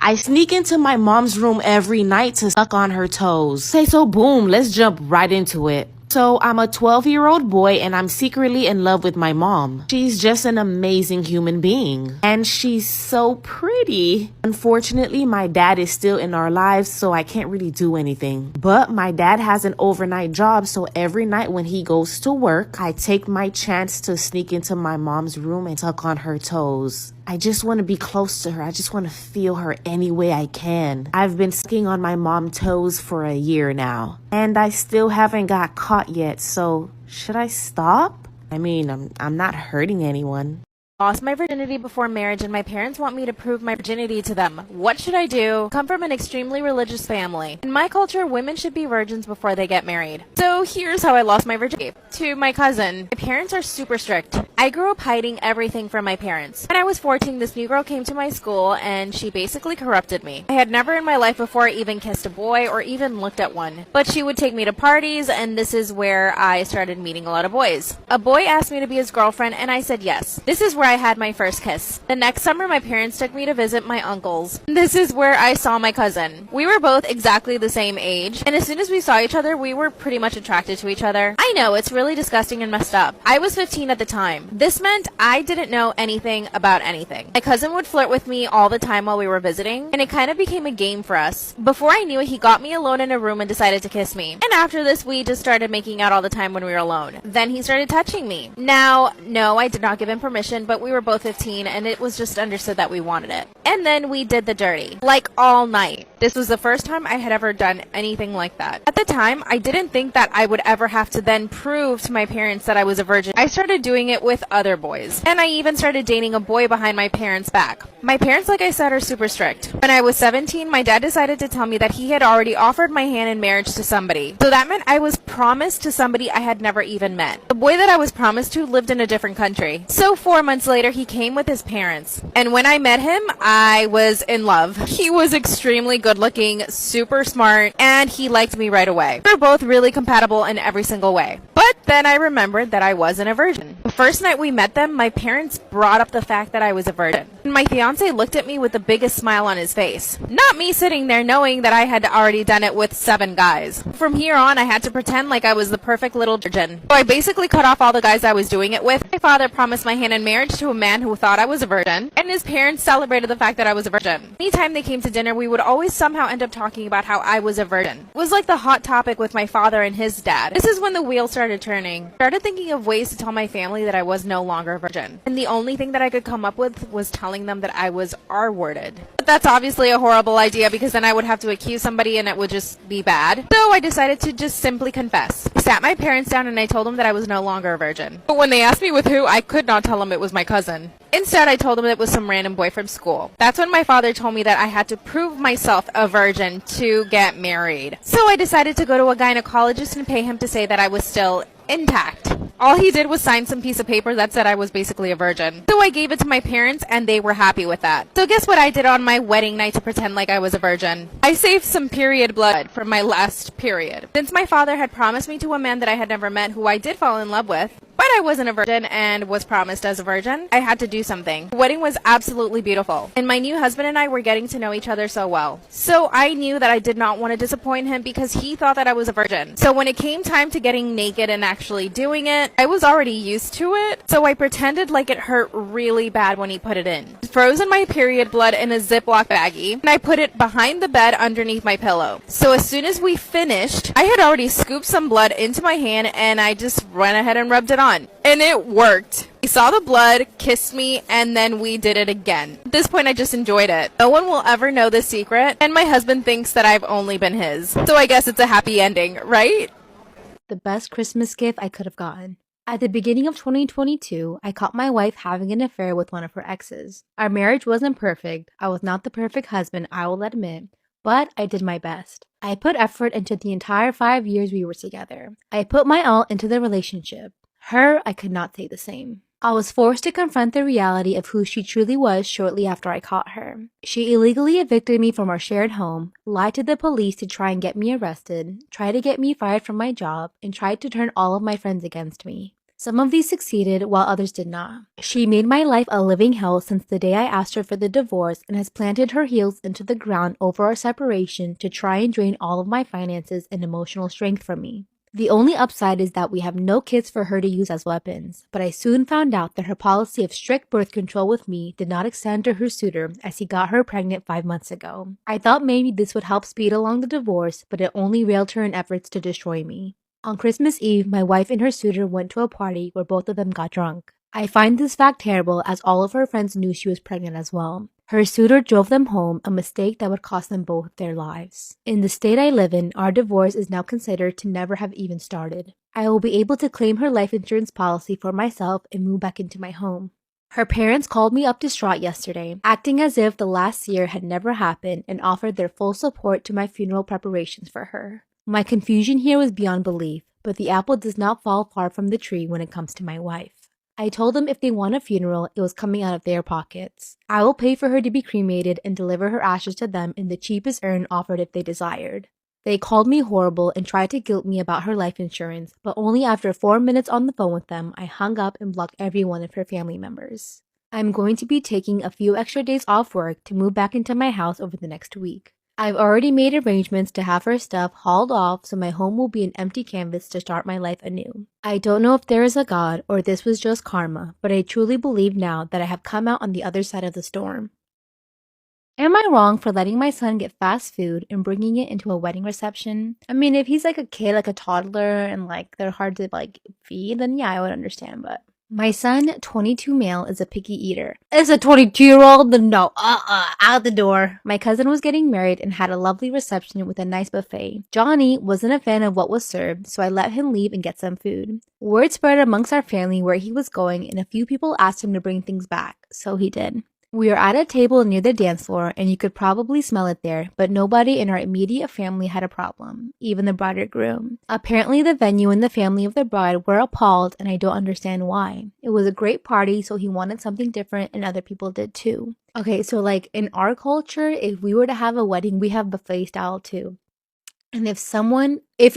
I sneak into my mom's room every night to suck on her toes. Okay, so boom, let's jump right into it. So I'm a 12-year-old boy and I'm secretly in love with my mom. She's just an amazing human being. And she's so pretty. Unfortunately, my dad is still in our lives, so I can't really do anything. But my dad has an overnight job, so every night when he goes to work, I take my chance to sneak into my mom's room and suck on her toes. I just want to be close to her. I just want to feel her any way I can. I've been sucking on my mom's toes for a year now, and I still haven't got caught yet, so should I stop? I mean, I'm not hurting anyone. Lost my virginity before marriage and my parents want me to prove my virginity to them. What should I do? Come from an extremely religious family. In my culture, women should be virgins before they get married. So here's how I lost my virginity. To my cousin. My parents are super strict. I grew up hiding everything from my parents. When I was 14, this new girl came to my school and she basically corrupted me. I had never in my life before even kissed a boy or even looked at one. But she would take me to parties and this is where I started meeting a lot of boys. A boy asked me to be his girlfriend and I said yes. This is where I had my first kiss. The next summer, my parents took me to visit my uncles. This is where I saw my cousin. We were both exactly the same age, and as soon as we saw each other, we were pretty much attracted to each other. I know, it's really disgusting and messed up. I was 15 at the time. This meant I didn't know anything about anything. My cousin would flirt with me all the time while we were visiting, and it kind of became a game for us. Before I knew it, he got me alone in a room and decided to kiss me. And after this, we just started making out all the time when we were alone. Then he started touching me. Now, no, I did not give him permission, but we were both 15 and it was just understood that we wanted it. And then we did the dirty, like all night. This was the first time I had ever done anything like that. At the time, I didn't think that I would ever have to then prove to my parents that I was a virgin. I started doing it with other boys. And I even started dating a boy behind my parents' back. My parents, like I said, are super strict. When I was 17, my dad decided to tell me that he had already offered my hand in marriage to somebody. So that meant I was promised to somebody I had never even met. The boy that I was promised to lived in a different country. So 4 months later, he came with his parents. And when I met him, I was in love. He was extremely good looking, super smart, and he liked me right away. We were both really compatible in every single way. But then I remembered that I wasn't a virgin. The first night we met them, my parents brought up the fact that I was a virgin. And my fiance looked at me with the biggest smile on his face. Not me sitting there knowing that I had already done it with 7 guys. From here on, I had to pretend like I was the perfect little virgin. So I basically cut off all the guys I was doing it with. My father promised my hand in marriage to a man who thought I was a virgin, and his parents celebrated the fact that I was a virgin. Anytime they came to dinner, we would always somehow end up talking about how I was a virgin. It was like the hot topic with my father and his dad. This is when the wheel started turning. I started thinking of ways to tell my family that I was no longer a virgin. And the only thing that I could come up with was telling them that I was R-worded. But that's obviously a horrible idea because then I would have to accuse somebody and it would just be bad. So I decided to just simply confess. I sat my parents down and I told them that I was no longer a virgin. But when they asked me with who, I could not tell them it was my cousin. Instead, I told him it was some random boy from school. That's when my father told me that I had to prove myself a virgin to get married. So I decided to go to a gynecologist and pay him to say that I was still intact. All he did was sign some piece of paper that said I was basically a virgin. So I gave it to my parents and they were happy with that. So guess what I did on my wedding night to pretend like I was a virgin? I saved some period blood from my last period. Since my father had promised me to a man that I had never met who I did fall in love with, but I wasn't a virgin and was promised as a virgin, I had to do something. The wedding was absolutely beautiful, and my new husband and I were getting to know each other so well. So I knew that I did not want to disappoint him because he thought that I was a virgin. So when it came time to getting naked and actually doing it, I was already used to it, so I pretended like it hurt really bad when he put it in. Frozen my period blood in a Ziploc baggie, and I put it behind the bed underneath my pillow. So as soon as we finished, I had already scooped some blood into my hand and I just went ahead and rubbed it on. And it worked. He saw the blood, kissed me, and then we did it again. At this point, I just enjoyed it. No one will ever know the secret, and my husband thinks that I've only been his. So I guess it's a happy ending, right? The best Christmas gift I could have gotten. At the beginning of 2022, I caught my wife having an affair with one of her exes. Our marriage wasn't perfect. I was not the perfect husband, I will admit, but I did my best. I put effort into the entire 5 years we were together. I put my all into the relationship. Her, I could not say the same. I was forced to confront the reality of who she truly was shortly after I caught her. She illegally evicted me from our shared home, lied to the police to try and get me arrested, tried to get me fired from my job, and tried to turn all of my friends against me. Some of these succeeded while others did not. She made my life a living hell since the day I asked her for the divorce and has planted her heels into the ground over our separation to try and drain all of my finances and emotional strength from me. The only upside is that we have no kids for her to use as weapons, but I soon found out that her policy of strict birth control with me did not extend to her suitor as he got her pregnant 5 months ago. I thought maybe this would help speed along the divorce, but it only railed her in efforts to destroy me. On Christmas Eve, my wife and her suitor went to a party where both of them got drunk. I find this fact terrible as all of her friends knew she was pregnant as well. Her suitor drove them home, a mistake that would cost them both their lives. In the state I live in, our divorce is now considered to never have even started. I will be able to claim her life insurance policy for myself and move back into my home. Her parents called me up distraught yesterday, acting as if the last year had never happened and offered their full support to my funeral preparations for her. My confusion here was beyond belief, but the apple does not fall far from the tree when it comes to my wife. I told them if they want a funeral, it was coming out of their pockets. I will pay for her to be cremated and deliver her ashes to them in the cheapest urn offered if they desired. They called me horrible and tried to guilt me about her life insurance, but only after 4 minutes on the phone with them, I hung up and blocked every one of her family members. I'm going to be taking a few extra days off work to move back into my house over the next week. I've already made arrangements to have her stuff hauled off so my home will be an empty canvas to start my life anew. I don't know if there is a God or this was just karma, but I truly believe now that I have come out on the other side of the storm. Am I wrong for letting my son get fast food and bringing it into a wedding reception? I mean, if he's like a kid, like a toddler, and like they're hard to like feed, then yeah, I would understand, but... My son, 22 male, is a picky eater. It's a 22-year-old? Then no, out the door. My cousin was getting married and had a lovely reception with a nice buffet. Johnny wasn't a fan of what was served, so I let him leave and get some food. Word spread amongst our family where he was going, and a few people asked him to bring things back, so he did. We were at a table near the dance floor, and you could probably smell it there, but nobody in our immediate family had a problem, even the bride or groom. Apparently, the venue and the family of the bride were appalled, and I don't understand why. It was a great party, so he wanted something different, and other people did too. Okay, so like in our culture, if we were to have a wedding, we have buffet style too. And if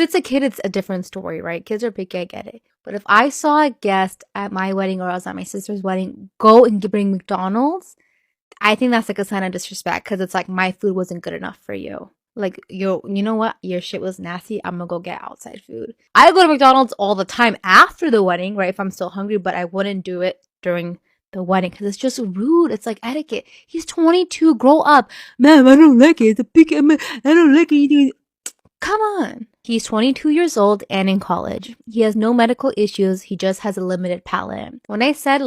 it's a kid, it's a different story, right? Kids are picky, I get it. But if I saw a guest at my wedding or I was at my sister's wedding go and bring McDonald's, I think that's like a sign of disrespect because it's like my food wasn't good enough for you. Like, you know what? Your shit was nasty. I'm gonna go get outside food. I go to McDonald's all the time after the wedding, right? If I'm still hungry, but I wouldn't do it during the wedding because it's just rude. It's like etiquette. He's 22. Grow up. Ma'am, I don't like it. It's a picky. I don't like it. Come on. He's 22 years old and in college. He has no medical issues, he just has a limited palate. When I said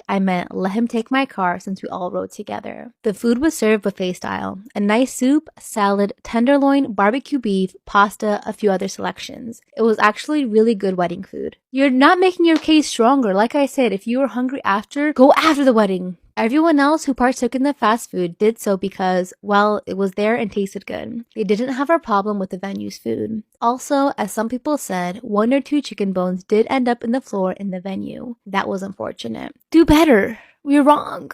I meant let him take my car since we all rode together. The food was served buffet style. A nice soup, salad, tenderloin, barbecue beef, pasta, a few other selections. It was actually really good wedding food. You're not making your case stronger. Like I said, if you were hungry after, go after the wedding. Everyone else who partook in the fast food did so because, well, it was there and tasted good. They didn't have a problem with the venue's food. Also, as some people said, 1 or 2 chicken bones did end up in the floor in the venue. That was unfortunate. Do better. We're wrong.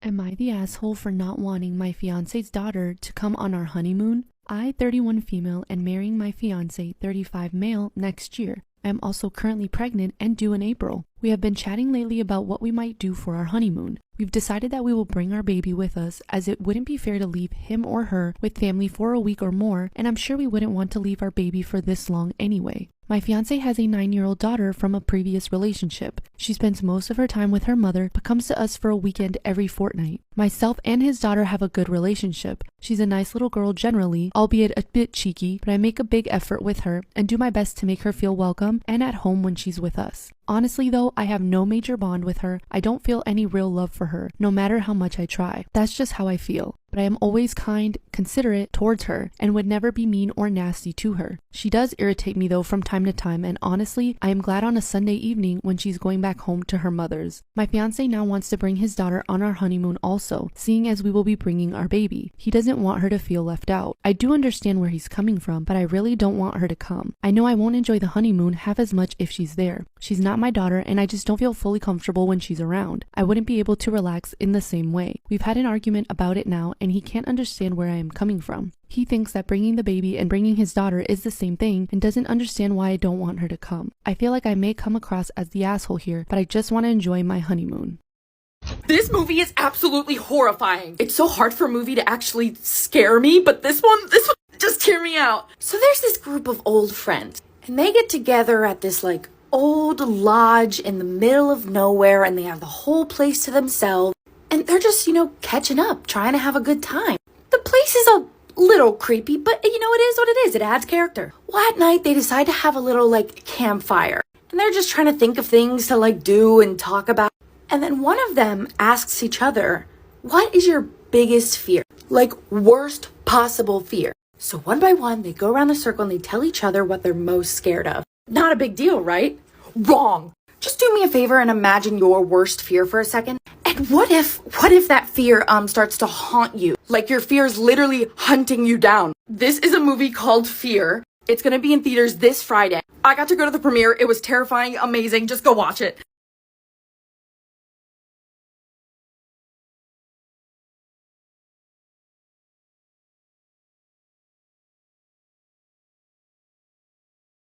Am I the asshole for not wanting my fiance's daughter to come on our honeymoon? I, 31 female, and marrying my fiance, 35 male, next year. I am also currently pregnant and due in April. We have been chatting lately about what we might do for our honeymoon. We've decided that we will bring our baby with us as it wouldn't be fair to leave him or her with family for a week or more, and I'm sure we wouldn't want to leave our baby for this long anyway. My fiance has a 9-year-old daughter from a previous relationship. She spends most of her time with her mother, but comes to us for a weekend every fortnight. Myself and his daughter have a good relationship. She's a nice little girl generally, albeit a bit cheeky, but I make a big effort with her and do my best to make her feel welcome and at home when she's with us. Honestly though, I have no major bond with her. I don't feel any real love for her, no matter how much I try. That's just how I feel. But I am always kind, considerate towards her, and would never be mean or nasty to her. She does irritate me though from time to time, and honestly, I am glad on a Sunday evening when she's going back home to her mother's. My fiance now wants to bring his daughter on our honeymoon also, seeing as we will be bringing our baby. He doesn't want her to feel left out. I do understand where he's coming from, but I really don't want her to come. I know I won't enjoy the honeymoon half as much if she's there. She's not my daughter, and I just don't feel fully comfortable when she's around. I wouldn't be able to relax in the same way. We've had an argument about it now, and he can't understand where I am coming from. He thinks that bringing the baby and bringing his daughter is the same thing and doesn't understand why I don't want her to come. I feel like I may come across as the asshole here, but I just want to enjoy my honeymoon. This movie is absolutely horrifying. It's so hard for a movie to actually scare me, but this one just hear me out. So there's this group of old friends, and they get together at this like old lodge in the middle of nowhere, and they have the whole place to themselves, and they're just, catching up, trying to have a good time. The place is a little creepy, but it is what it is. It adds character. Well, at night, they decide to have a little like campfire, and they're just trying to think of things to like do and talk about. And then one of them asks each other, what is your biggest fear? Like worst possible fear. So one by one, they go around the circle and they tell each other what they're most scared of. Not a big deal, right? Wrong. Just do me a favor and imagine your worst fear for a second. And what if that fear starts to haunt you? Like your fear is literally hunting you down. This is a movie called Fear. It's gonna be in theaters this Friday. I got to go to the premiere. It was terrifying, amazing. Just go watch it.